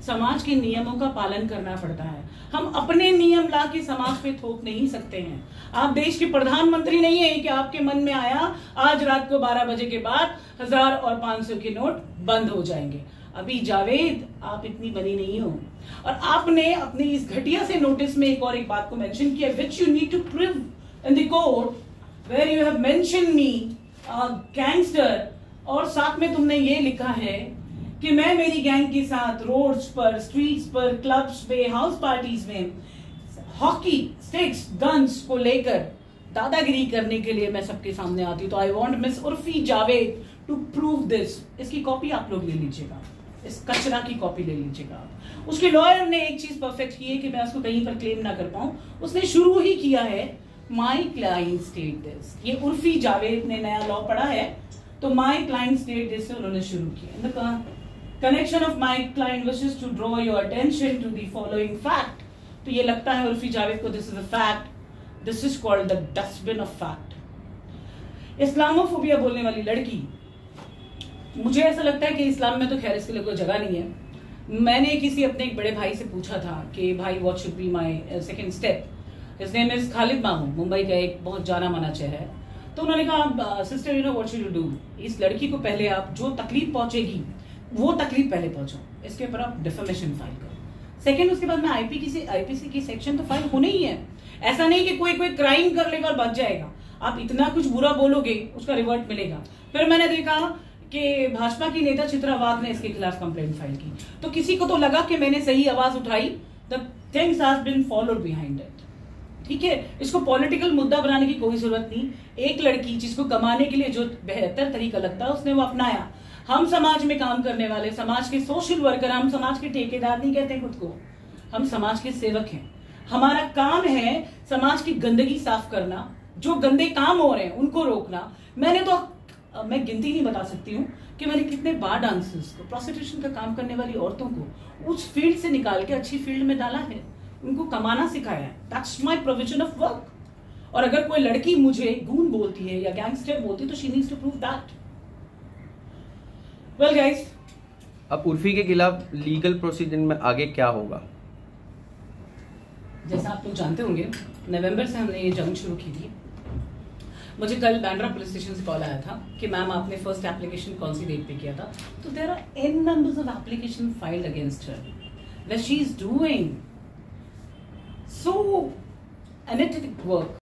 समाज के नियमों का पालन करना पड़ता है। हम अपने नियम ला के समाज पे थोप नहीं सकते हैं। आप देश के प्रधानमंत्री नहीं है कि आपके मन में आया आज रात को 12 बजे के बाद 1000 और 500 के नोट बंद हो जाएंगे। अभी जावेद आप इतनी बनी नहीं हो। और आपने अपने इस घटिया से नोटिस में एक और एक बात को मेंशन किया, which you need to prove in the court where you have mention me gangster, और साथ में तुमने ये लिखा है कि मैं मेरी गैंग के साथ रोड्स पर, स्ट्रीट्स पर, क्लब्स पे, हाउस पार्टीज में हॉकी स्टिक्स गन्स को लेकर दादागिरी करने के लिए मैं सबके सामने आती हूँ। तो I want miss Urfi Javed to prove this. इसकी कॉपी आप लोग ले लीजिएगा, इस कचरा की कॉपी ले लीजिएगा। उसके लॉयर ने एक चीज परफेक्ट की है कि मैं उसको कहीं पर क्लेम ना कर पाऊं। उसने शुरू ही किया है माई क्लाइंट स्टेट दिस। ये उर्फी जावेद ने नया लॉ पढ़ा है, तो माई क्लाइंट स्टेट दिस से उन्होंने शुरू किया। Connection of my client wishes to draw your attention to the following fact. तो ये लगता है उर्फी जावेद को this is a fact, this is called the dustbin of fact. Islamophobia बोलने वाली लड़की, मुझे ऐसा लगता है कि इस्लाम में तो खैर इसके लिए कोई जगह नहीं है। मैंने किसी अपने एक बड़े भाई से पूछा था कि भाई what should be my second step. His name is Khalid मामू, मुंबई का एक बहुत जाना माना चेहरा है। तो उन्होंने कहा sister you know what should you do, इस लड़की को पहले आप जो तकलीफ पहुंचेगी वो तकलीफ पहले पहुंचो, इसके ऊपर आप डिफेमेशन फाइल करो। सेकंड, उसके बाद में आईपीसी की सेक्शन तो फाइल होने ही है। ऐसा नहीं कि कोई क्राइम कर लेगा और बच जाएगा। आप इतना कुछ बुरा बोलोगे उसका रिवर्ट मिलेगा। फिर मैंने देखा कि भाजपा की नेता चित्रा वाघ ने इसके खिलाफ कंप्लेंट फाइल की, तो किसी को तो लगा कि मैंने सही आवाज उठाई। The things have been followed behind it. ठीक है, इसको पॉलिटिकल मुद्दा बनाने की कोई जरूरत नहीं। एक लड़की जिसको कमाने के लिए जो बेहतर तरीका लगता है उसने वो अपनाया। हम समाज में काम करने वाले, समाज के सोशल वर्कर, हम समाज के ठेकेदार नहीं कहते खुद को, हम समाज के सेवक हैं। हमारा काम है समाज की गंदगी साफ करना, जो गंदे काम हो रहे हैं उनको रोकना। मैं गिनती नहीं बता सकती हूँ कि मैंने कितने बार डांसर्स को, प्रोस्टिट्यूशन का काम करने वाली औरतों को उस फील्ड से निकाल के अच्छी फील्ड में डाला है, उनको कमाना सिखाया है। That's my provision of work. और अगर कोई लड़की मुझे गून बोलती है या गैंगस्टर बोलती है तो she needs to prove that. Well guys, अब उर्फी के खिलाफ लीगल प्रोसीजर में आगे क्या होगा? जैसा आप लोग जानते होंगे, नवंबर से हमने ये जंग शुरू की थी। मुझे कल बांद्रा पुलिस स्टेशन से कॉल आया था कि मैम आपने फर्स्ट एप्लीकेशन कौन सी डेट पे किया था। तो there are n numbers of application filed against her that she is doing so analytic work.